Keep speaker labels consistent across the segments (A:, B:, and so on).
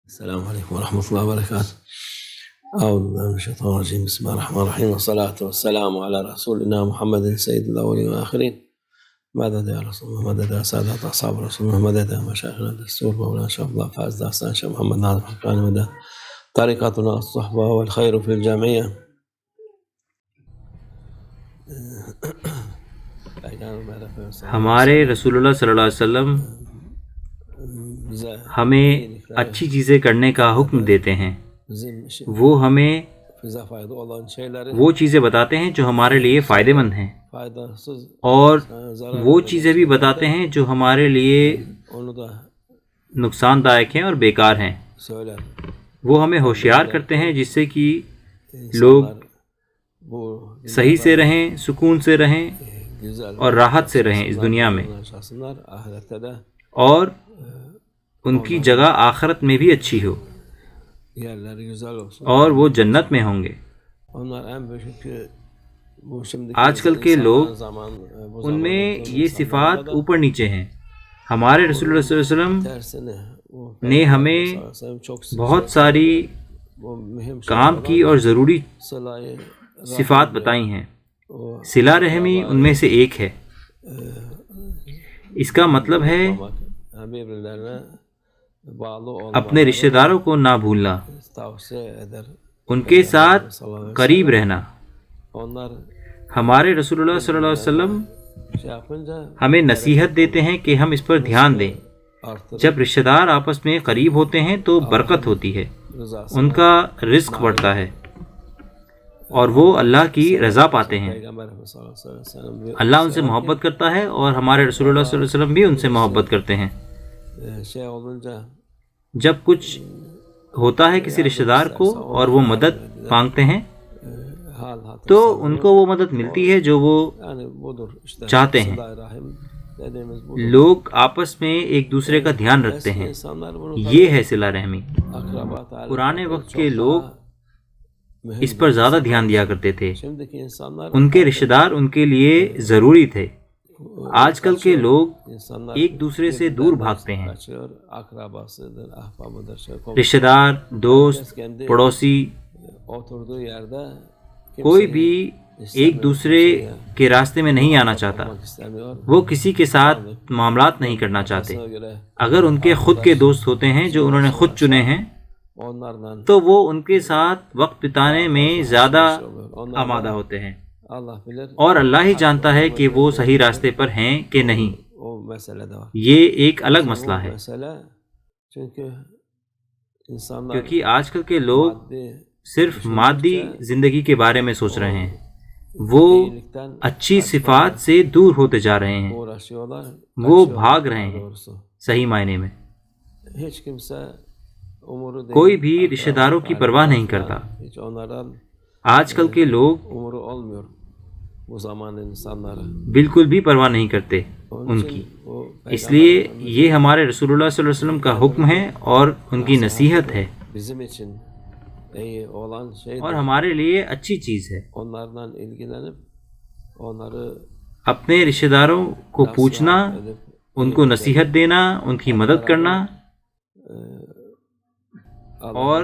A: السلام عليكم ورحمة الله وبركاته. أعوذ بالله من الشيطان الرجيم. بسم الله الرحمن الرحيم، والصلاة والسلام على رسولنا محمد سيد الأولين والآخرين. مدد يا رسول الله، مدد يا سادة أصحاب رسول الله، مدد يا مشايخنا الدستور مولانا شيخ الله فاز داستان شيخ محمد ناظر حقاني، مدد طريقتنا الصحبة والخير في الجميع.
B: ہمارے رسول اللہ صلی اللہ علیہ وسلم ہمیں اچھی چیزیں کرنے کا حکم دیتے ہیں. وہ ہمیں وہ چیزیں بتاتے ہیں جو ہمارے لیے فائدہ مند ہیں، اور وہ چیزیں بھی بتاتے ہیں جو ہمارے لیے نقصان دائق ہیں اور بیکار ہیں. وہ ہمیں ہوشیار کرتے ہیں جس سے کہ لوگ صحیح سے رہیں، سکون سے رہیں اور راحت سے رہیں اس دنیا میں، اور ان کی جگہ آخرت میں بھی اچھی ہو اور وہ جنت میں ہوں گے. آج کل کے لوگ ان میں یہ صفات اوپر نیچے ہیں. ہمارے رسول اللہ صلی اللہ علیہ وسلم نے ہمیں بہت ساری کام کی اور ضروری صفات بتائی ہیں. صلہ رحمی ان میں سے ایک ہے. اس کا مطلب ہے اپنے رشتہ داروں کو نہ بھولنا، ان کے ساتھ قریب رہنا. ہمارے رسول اللہ صلی اللہ علیہ وسلم ہمیں نصیحت دیتے ہیں کہ ہم اس پر دھیان دیں. جب رشتہ دار آپس میں قریب ہوتے ہیں تو برکت ہوتی ہے، ان کا رزق بڑھتا ہے اور وہ اللہ کی رضا پاتے ہیں. اللہ ان سے محبت کرتا ہے اور ہمارے رسول اللہ صلی اللہ علیہ وسلم بھی ان سے محبت کرتے ہیں. جب کچھ ہوتا ہے کسی رشتہ دار کو اور وہ مدد مانگتے ہیں تو ان کو وہ مدد ملتی ہے جو وہ چاہتے ہیں. لوگ آپس میں ایک دوسرے کا دھیان رکھتے ہیں، یہ ہے صلہ رحمی. پرانے وقت کے لوگ اس پر زیادہ دھیان دیا کرتے تھے، ان کے رشتہ دار ان کے لیے ضروری تھے. آج کل کے لوگ ایک دوسرے سے دور بھاگتے ہیں. رشتہ دار، دوست، پڑوسی، کوئی بھی ایک دوسرے کے راستے میں نہیں آنا چاہتا. وہ کسی کے ساتھ معاملات نہیں کرنا چاہتے. اگر ان کے خود کے دوست ہوتے ہیں جو انہوں نے خود چنے ہیں تو وہ ان کے ساتھ وقت بتانے میں زیادہ آمادہ ہوتے ہیں، اور اللہ ہی جانتا ہے کہ وہ صحیح راستے پر ہیں کہ نہیں. یہ ایک الگ مسئلہ ہے، کیونکہ آج کل کے لوگ صرف مادی زندگی کے بارے میں سوچ رہے ہیں. وہ اچھی صفات سے دور ہوتے جا رہے ہیں، وہ بھاگ رہے ہیں صحیح معنی میں. کوئی بھی رشتہ داروں کی پرواہ نہیں کرتا. آج کل کے لوگ بالکل بھی پرواہ نہیں کرتے ان کی. اس لیے یہ ہمارے رسول اللہ صلی اللہ علیہ وسلم کا حکم ہے اور ان کی نصیحت ہے، اور ہمارے لیے اچھی چیز ہے. اپنے رشتہ داروں کو پوچھنا، ان کو نصیحت دینا، ان کی مدد کرنا، اور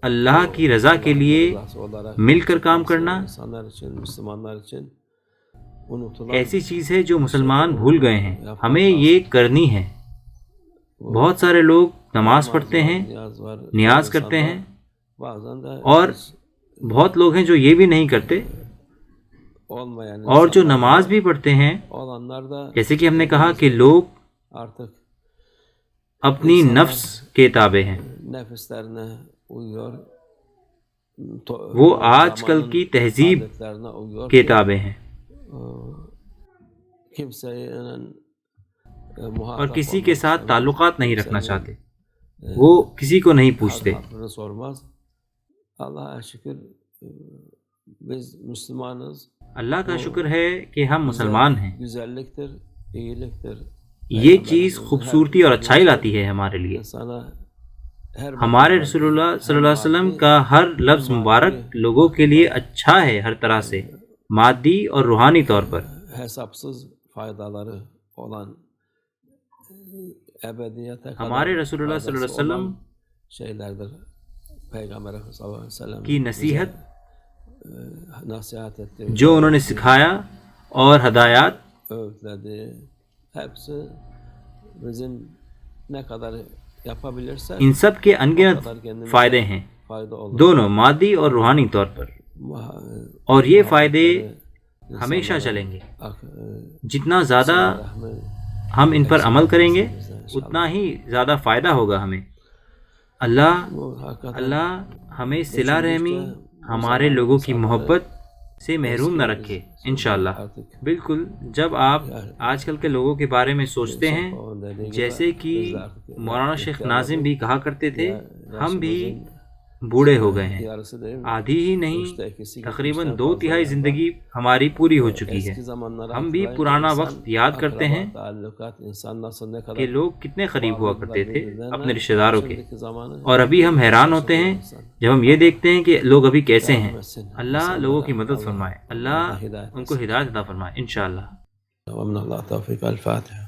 B: اللہ کی رضا کے لیے مل کر کام کرنا ایسی چیز ہے جو مسلمان بھول گئے ہیں. ہمیں یہ کرنی ہے. بہت سارے لوگ نماز پڑھتے ہیں، نیاز کرتے ہیں، اور بہت لوگ ہیں جو یہ بھی نہیں کرتے، اور جو نماز بھی پڑھتے ہیں. جیسے کہ ہم نے کہا کہ لوگ اپنی نفس کے تابع ہیں. وہ آج کل کی تہذیب کے تابع ہیں اور کسی کے ساتھ تعلقات نہیں رکھنا چاہتے. وہ کسی کو نہیں پوچھتے. اللہ کا شکر ہے کہ ہم مسلمان ہیں. یہ چیز خوبصورتی اور اچھائی لاتی ہے ہمارے لیے. ہمارے رسول اللہ صلی اللہ علیہ وسلم کا ہر لفظ مبارک لوگوں کے لیے اچھا ہے، ہر طرح سے، مادی اور روحانی طور پر. ہمارے رسول اللہ صلی اللہ علیہ وسلم کی نصیحت جو انہوں نے سکھایا اور ہدایات ان سب کے انگنت فائدے ہیں، دونوں مادی اور روحانی طور پر، اور یہ فائدے ہمیشہ چلیں گے۔ جتنا زیادہ ہم ان پر عمل کریں گے اتنا ہی زیادہ فائدہ ہوگا ہمیں۔ اللہ ہمیں صلہ رحمی، ہمارے لوگوں کی محبت سے محروم نہ رکھے انشاءاللہ۔ بالکل، جب آپ آج کل کے لوگوں کے بارے میں سوچتے ہیں، جیسے کہ مولانا شیخ ناظم بھی کہا کرتے تھے، ہم بھی بوڑھے ہو گئے ہیں، آدھی ہی نہیں تقریباً 2/3 زندگی ہماری پوری ہو چکی ہے۔ ہم بھی پرانا وقت یاد کرتے ہیں کہ لوگ کتنے قریب ہوا کرتے تھے اپنے رشتہ داروں کے، اور ابھی ہم حیران ہوتے ہیں جب ہم یہ دیکھتے ہیں کہ لوگ ابھی کیسے ہیں۔ اللہ لوگوں کی مدد فرمائے، اللہ ان کو ہدایت عطا فرمائے انشاءاللہ۔
A: ومن اللہ توفیق۔ الفاتحہ۔